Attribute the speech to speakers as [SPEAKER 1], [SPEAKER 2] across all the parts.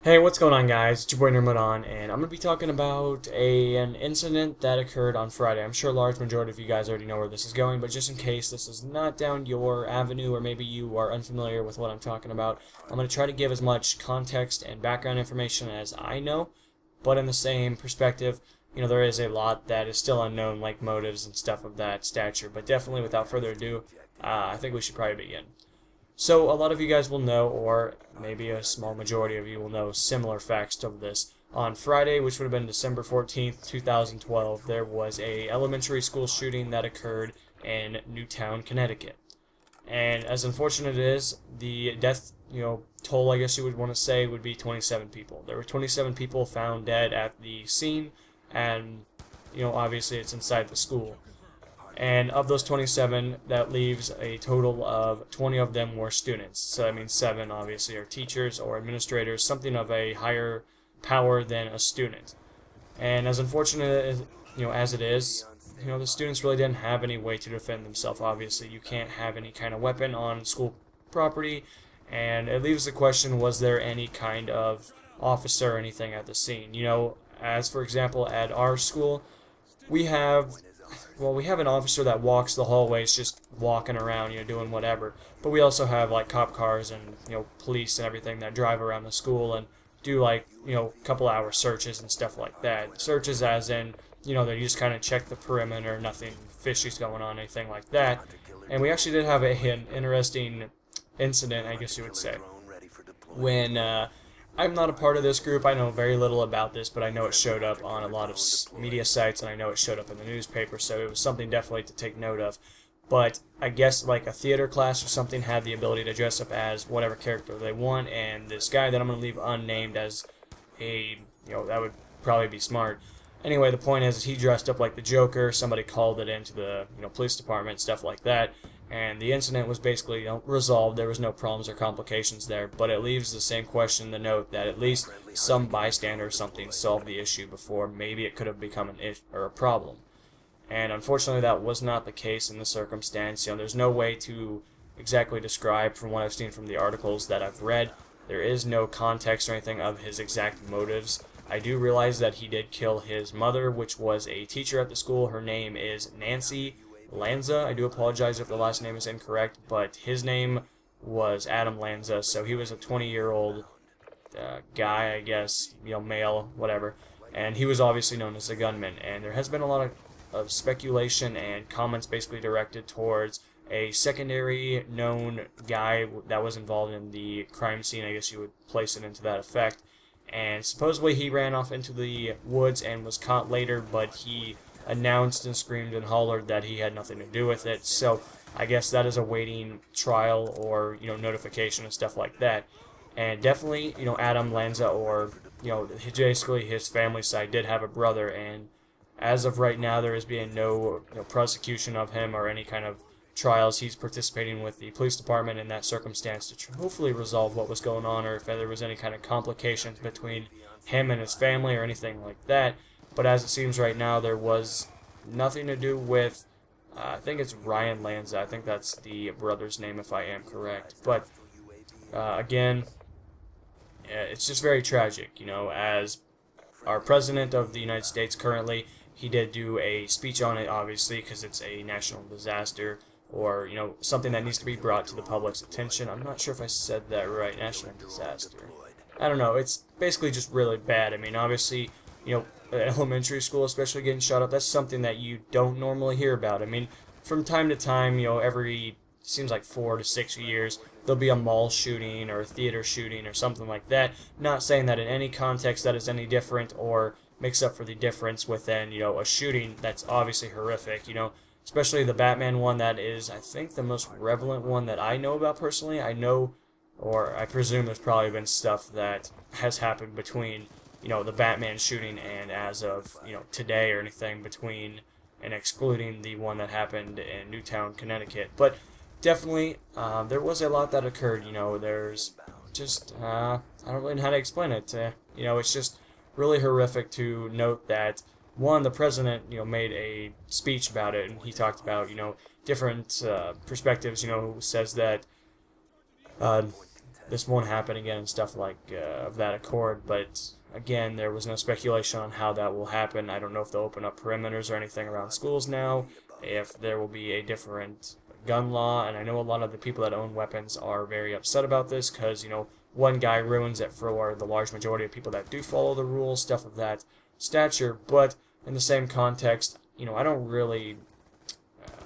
[SPEAKER 1] Hey, what's going on, guys? It's your boy Nirmadon, and I'm going to be talking about an incident that occurred on Friday. I'm sure a large majority of you guys already know where this is going, but just in case this is not down your avenue or maybe you are unfamiliar with what I'm talking about, I'm going to try to give as much context and background information as I know, but in the same perspective, there is a lot that is still unknown, like motives and stuff of that stature, but definitely without further ado, I think we should probably begin. So a lot of you guys will know, or maybe a small majority of you will know, similar facts of this. On Friday, which would have been December 14th, 2012, there was a elementary school shooting that occurred in Newtown, Connecticut. And as unfortunate as it is, the death, toll, I guess you would want to say, would be 27 people. There were 27 people found dead at the scene, and, obviously it's inside the school. And of those 27, that leaves a total of 20 of them were students. So that means 7 obviously are teachers or administrators, something of a higher power than a student. And as unfortunate as it is, the students really didn't have any way to defend themselves. Obviously, you can't have any kind of weapon on school property, and it leaves the question: was there any kind of officer or anything at the scene? As for example, at our school, we have we have an officer that walks the hallways just walking around, doing whatever. But we also have like cop cars and, police and everything that drive around the school and do like, couple hour searches and stuff like that. Searches as in, they just kind of check the perimeter, nothing fishy's going on, anything like that. And we actually did have an interesting incident, I guess you would say, when I'm not a part of this group. I know very little about this, but I know it showed up on a lot of media sites, and I know it showed up in the newspaper, so it was something definitely to take note of. But I guess like a theater class or something had the ability to dress up as whatever character they want, and this guy that I'm going to leave unnamed as that would probably be smart. Anyway, the point is he dressed up like the Joker. Somebody called it into the police department, stuff like that. And the incident was basically resolved. There was no problems or complications there, but it leaves the same question to note that at least some bystander or something solved the issue before maybe it could have become an issue or a problem. And unfortunately, that was not the case in this circumstance. There's no way to exactly describe, from what I've seen from the articles that I've read, there is no context or anything of his exact motives. I do realize that he did kill his mother, which was a teacher at the school. Her name is Nancy Lanza. I do apologize if the last name is incorrect, but his name was Adam Lanza, so he was a 20-year-old guy, I guess, male, whatever, and he was obviously known as a gunman. And there has been a lot of speculation and comments basically directed towards a secondary known guy that was involved in the crime scene, I guess you would place it into that effect. And supposedly he ran off into the woods and was caught later, but he announced and screamed and hollered that he had nothing to do with it. So I guess that is awaiting trial or notification and stuff like that. And definitely, Adam Lanza, or basically his family side, did have a brother, and as of right now there is being no prosecution of him or any kind of trials. He's participating with the police department in that circumstance to hopefully resolve what was going on, or if there was any kind of complications between him and his family or anything like that. But as it seems right now, there was nothing to do with, I think it's Ryan Lanza. I think that's the brother's name, if I am correct. But again, it's just very tragic. As our president of the United States currently, he did do a speech on it, obviously, because it's a national disaster, or something that needs to be brought to the public's attention. I'm not sure if I said that right. National disaster. I don't know. It's basically just really bad. I mean, obviously, elementary school, especially getting shot up, that's something that you don't normally hear about. I mean, from time to time, every, seems like 4 to 6 years, there'll be a mall shooting or a theater shooting or something like that. Not saying that in any context that is any different or makes up for the difference within, a shooting that's obviously horrific, especially the Batman one. That is, I think, the most relevant one that I know about personally. I know, or I presume there's probably been stuff that has happened between the Batman shooting and as of, today, or anything between and excluding the one that happened in Newtown, Connecticut. But definitely, there was a lot that occurred. There's just, I don't really know how to explain it. It's just really horrific to note that, one, the president, made a speech about it, and he talked about, different perspectives, says that this won't happen again and stuff like of that accord. But again, there was no speculation on how that will happen. I don't know if they'll open up perimeters or anything around schools now, if there will be a different gun law, and I know a lot of the people that own weapons are very upset about this because, you know, one guy ruins it for the large majority of people that do follow the rules, stuff of that stature. But in the same context, you know, I don't really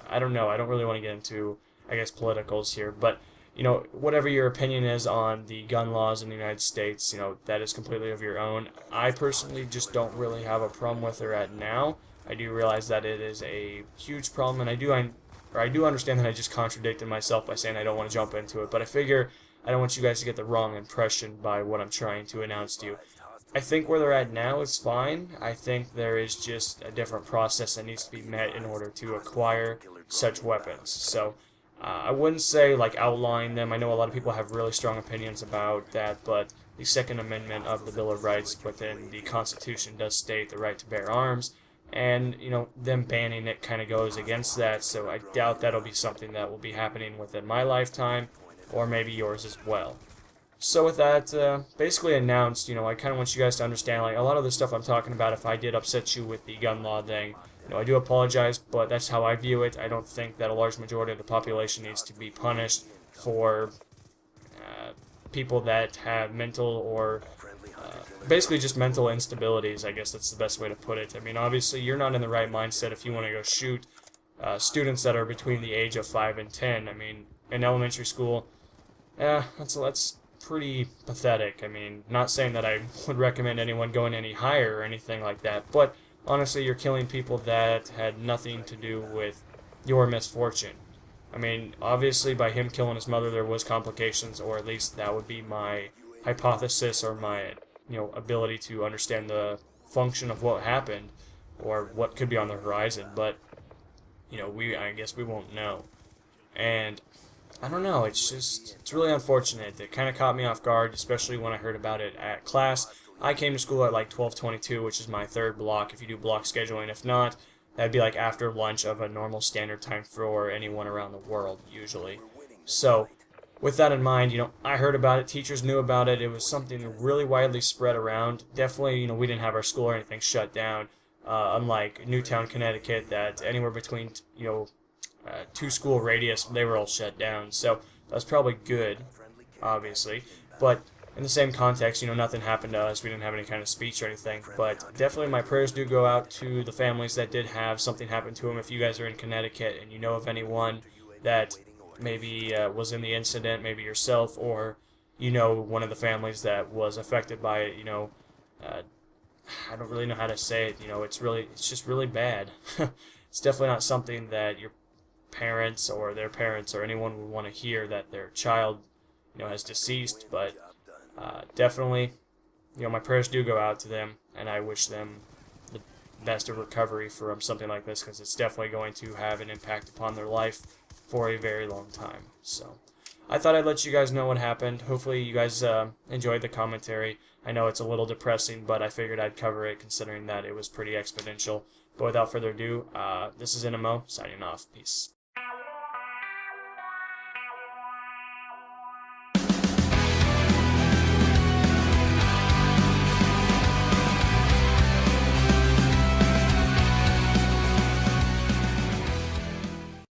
[SPEAKER 1] want to get into, I guess, politicals here, but, you know, whatever your opinion is on the gun laws in the United States, you know, that is completely of your own. I personally just don't really have a problem with her at now. I do realize that it is a huge problem, and I do understand that I just contradicted myself by saying I don't want to jump into it, but I figure I don't want you guys to get the wrong impression by what I'm trying to announce to you. I think where they're at now is fine. I think there is just a different process that needs to be met in order to acquire such weapons. So I wouldn't say like outlawing them. I know a lot of people have really strong opinions about that, but the Second Amendment of the Bill of Rights within the Constitution does state the right to bear arms, and, you know, them banning it kind of goes against that, so I doubt that'll be something that will be happening within my lifetime, or maybe yours as well. So with that basically announced, you know, I kind of want you guys to understand, like, a lot of the stuff I'm talking about, if I did upset you with the gun law thing, you know, I do apologize, but that's how I view it. I don't think that a large majority of the population needs to be punished for people that have mental or basically just mental instabilities. I guess that's the best way to put it. I mean, obviously, you're not in the right mindset if you want to go shoot students that are between the age of 5 and 10. I mean, in elementary school, that's pretty pathetic. I mean, not saying that I would recommend anyone going any higher or anything like that, but honestly, you're killing people that had nothing to do with your misfortune. I mean, obviously, by him killing his mother, there was complications, or at least that would be my hypothesis, or my, you know, ability to understand the function of what happened or what could be on the horizon. But, you know, I guess we won't know. And I don't know, it's really unfortunate. It kind of caught me off guard, especially when I heard about it at class. I came to school at like 12:22, which is my third block if you do block scheduling. If not, that'd be like after lunch of a normal standard time for anyone around the world, usually. So, with that in mind, you know, I heard about it, teachers knew about it, it was something really widely spread around. Definitely, you know, we didn't have our school or anything shut down, unlike Newtown, Connecticut, that anywhere between, you know, 2-school radius, they were all shut down. So, that's probably good, obviously. But in the same context, you know, nothing happened to us. We didn't have any kind of speech or anything. But definitely my prayers do go out to the families that did have something happen to them. If you guys are in Connecticut and you know of anyone that maybe was in the incident, maybe yourself, or you know one of the families that was affected by it, you know, I don't really know how to say it. You know, it's just really bad. It's definitely not something that your parents or their parents or anyone would want to hear, that their child, you know, has deceased. But definitely, you know, my prayers do go out to them, and I wish them the best of recovery from something like this, because it's definitely going to have an impact upon their life for a very long time. So I thought I'd let you guys know what happened. Hopefully you guys enjoyed the commentary. I know it's a little depressing, but I figured I'd cover it considering that it was pretty exponential. But without further ado, this is NMO signing off. Peace.